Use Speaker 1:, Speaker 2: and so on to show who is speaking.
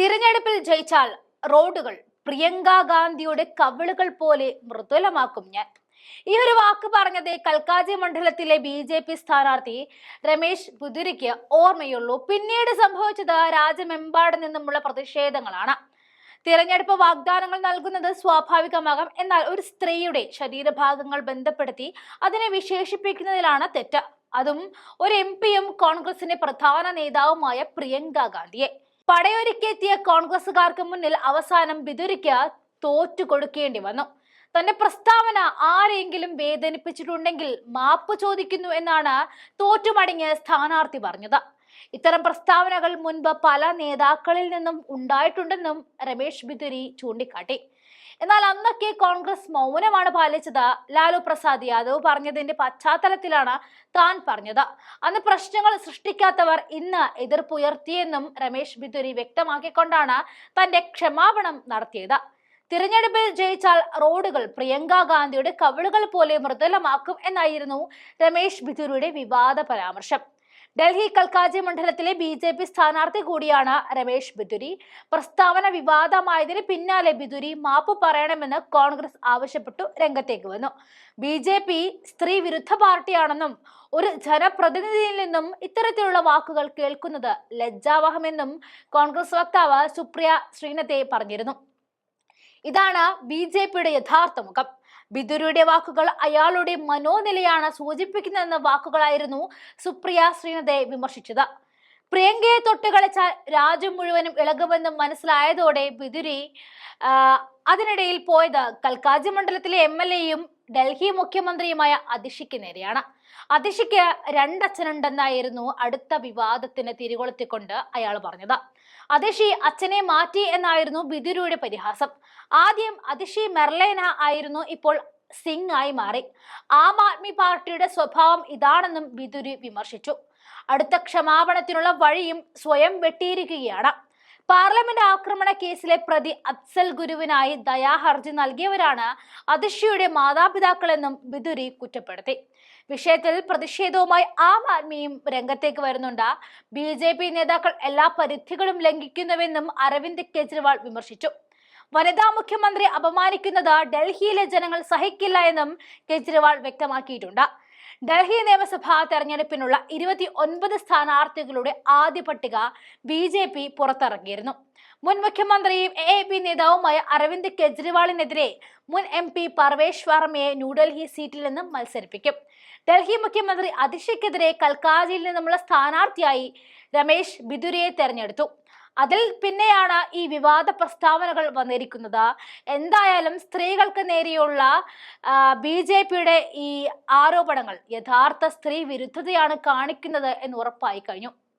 Speaker 1: തിരഞ്ഞെടുപ്പിൽ ജയിച്ചാൽ റോഡുകൾ പ്രിയങ്ക ഗാന്ധിയുടെ കവിളുകൾ പോലെ മൃദുലമാക്കും ഞാൻ. ഈ ഒരു വാക്ക് പറഞ്ഞത് കൽക്കാജി മണ്ഡലത്തിലെ BJP സ്ഥാനാർത്ഥി രമേശ് ബിദുരിക്ക് ഓർമ്മയുള്ളൂ. പിന്നീട് സംഭവിച്ചത് രാജ്യമെമ്പാട് നിന്നുമുള്ള പ്രതിഷേധങ്ങളാണ്. തിരഞ്ഞെടുപ്പ് വാഗ്ദാനങ്ങൾ നൽകുന്നത് സ്വാഭാവികമാകാം, എന്നാൽ ഒരു സ്ത്രീയുടെ ശരീരഭാഗങ്ങൾ ബന്ധപ്പെടുത്തി അതിനെ വിശേഷിപ്പിക്കുന്നതിലാണ് തെറ്റ്. അതും ഒരു MP-യും കോൺഗ്രസിന്റെ പ്രധാന നേതാവുമായ പ്രിയങ്ക ഗാന്ധിയെ. പടയൊരുക്കിയെത്തിയ കോൺഗ്രസുകാർക്ക് മുന്നിൽ അവസാനം ബിദുരിക്ക് തോറ്റു കൊടുക്കേണ്ടി വന്നു. തന്റെ പ്രസ്താവന ആരെങ്കിലും വേദനിപ്പിച്ചിട്ടുണ്ടെങ്കിൽ മാപ്പ് ചോദിക്കുന്നു എന്നാണ് തോറ്റുമടങ്ങിയ സ്ഥാനാർത്ഥി പറഞ്ഞത്. ഇത്തരം പ്രസ്താവനകൾ മുൻപ് പല നേതാക്കളിൽ നിന്നും ഉണ്ടായിട്ടുണ്ടെന്നും രമേശ് ബിദുരി ചൂണ്ടിക്കാട്ടി. എന്നാൽ അന്നൊക്കെ കോൺഗ്രസ് മൗനമാണ് പാലിച്ചത്. ലാലു പ്രസാദ് യാദവ് പറഞ്ഞതിന്റെ പശ്ചാത്തലത്തിലാണ് താൻ പറഞ്ഞത്. അന്ന് പ്രശ്നങ്ങൾ സൃഷ്ടിക്കാത്തവർ ഇന്ന് എതിർപ്പുയർത്തിയെന്നും രമേശ് ബിദുരി വ്യക്തമാക്കിക്കൊണ്ടാണ് തന്റെ ക്ഷമാപണം നടത്തിയത്. തിരഞ്ഞെടുപ്പിൽ ജയിച്ചാൽ റോഡുകൾ പ്രിയങ്ക ഗാന്ധിയുടെ കവിളുകൾ പോലെ മൃദുലമാക്കും എന്നായിരുന്നു രമേശ് ബിദുരിയുടെ വിവാദ പരാമർശം. ഡൽഹി കൽക്കാജി മണ്ഡലത്തിലെ BJP സ്ഥാനാർത്ഥി കൂടിയാണ് രമേശ് ബിദുരി. പ്രസ്താവന വിവാദമായതിന് പിന്നാലെ ബിദുരി മാപ്പ് പറയണമെന്ന് കോൺഗ്രസ് ആവശ്യപ്പെട്ടു രംഗത്തേക്ക് വന്നു. BJP സ്ത്രീ വിരുദ്ധ പാർട്ടിയാണെന്നും ഒരു ജനപ്രതിനിധിയിൽ നിന്നും ഇത്തരത്തിലുള്ള വാക്കുകൾ കേൾക്കുന്നത് ലജ്ജാവഹമെന്നും കോൺഗ്രസ് വക്താവ് സുപ്രിയ ശ്രീനത്തെ പറഞ്ഞിരുന്നു. ഇതാണ് BJPയുടെ യഥാർത്ഥ മുഖം. ബിദുരിയുടെ വാക്കുകൾ അയാളുടെ മനോനിലയാണ് സൂചിപ്പിക്കുന്നതെന്ന വാക്കുകളായിരുന്നു സുപ്രിയ ശ്രീനത്തെ വിമർശിച്ചത്. പ്രിയങ്കയെ തൊട്ട് കളിച്ചാൽ രാജ്യം മുഴുവനും ഇളകുമെന്നും മനസ്സിലായതോടെ ബിദുരി അതിനിടയിൽ പോയത് കൽക്കാജി മണ്ഡലത്തിലെ MLA-യും ഡൽഹി മുഖ്യമന്ത്രിയുമായ അതിഷിക്ക് നേരെയാണ്. അതിഷിക്ക് രണ്ടച്ഛനുണ്ടെന്നായിരുന്നു അടുത്ത വിവാദത്തിന് തിരികൊളുത്തിക്കൊണ്ട് അയാൾ പറഞ്ഞത്. അതിഷി അച്ഛനെ മാറ്റി എന്നായിരുന്നു ബിദുരിയുടെ പരിഹാസം. ആദ്യം അതിഷി മെർലേന ആയിരുന്നു, ഇപ്പോൾ സിംഗ് ആയി മാറി. ആം ആദ്മി പാർട്ടിയുടെ സ്വഭാവം ഇതാണെന്നും ബിദുരി വിമർശിച്ചു. അടുത്ത ക്ഷമാപണത്തിനുള്ള വഴിയും സ്വയം വെട്ടിയിരിക്കുകയാണ്. പാർലമെന്റ് ആക്രമണ കേസിലെ പ്രതി അഫ്സൽ ഗുരുവിനായി ദയാഹർജി നൽകിയവരാണ് അതിഷിയുടെ മാതാപിതാക്കളെന്നും ബിദുരി കുറ്റപ്പെടുത്തി. വിഷയത്തിൽ പ്രതിഷേധവുമായി ആം ആദ്മിയും രംഗത്തേക്ക് വരുന്നുണ്ട്. BJP നേതാക്കൾ എല്ലാ പരിധികളും ലംഘിക്കുന്നുവെന്നും അരവിന്ദ് കെജ്രിവാൾ വിമർശിച്ചു. വനിതാ മുഖ്യമന്ത്രി അപമാനിക്കുന്നത് ഡൽഹിയിലെ ജനങ്ങൾ സഹിക്കില്ല എന്നും കെജ്രിവാൾ വ്യക്തമാക്കിയിട്ടുണ്ട്. ഡൽഹി നിയമസഭാ തെരഞ്ഞെടുപ്പിനുള്ള 29 സ്ഥാനാർത്ഥികളുടെ ആദ്യ പട്ടിക BJP പുറത്തിറക്കിയിരുന്നു. മുൻ മുഖ്യമന്ത്രിയും AAP നേതാവുമായ അരവിന്ദ് കെജ്രിവാളിനെതിരെ മുൻ MP പർവേഷ് വർമ്മയെ ന്യൂഡൽഹി സീറ്റിൽ നിന്നും മത്സരിപ്പിക്കും. ഡൽഹി മുഖ്യമന്ത്രി അതിഷിക്കെതിരെ കൽക്കാജിയിൽ നിന്നുമുള്ള സ്ഥാനാർത്ഥിയായി രമേശ് ബിദുരിയെ തെരഞ്ഞെടുത്തു. അതിൽ പിന്നെയാണ് ഈ വിവാദ പ്രസ്താവനകൾ വന്നിരിക്കുന്നത്. എന്തായാലും സ്ത്രീകൾക്ക് നേരെയുള്ള BJPയുടെ ഈ ആരോപണങ്ങൾ യഥാർത്ഥ സ്ത്രീ വിരുദ്ധതയാണ് കാണിക്കുന്നത് എന്ന് ഉറപ്പായി കഴിഞ്ഞു.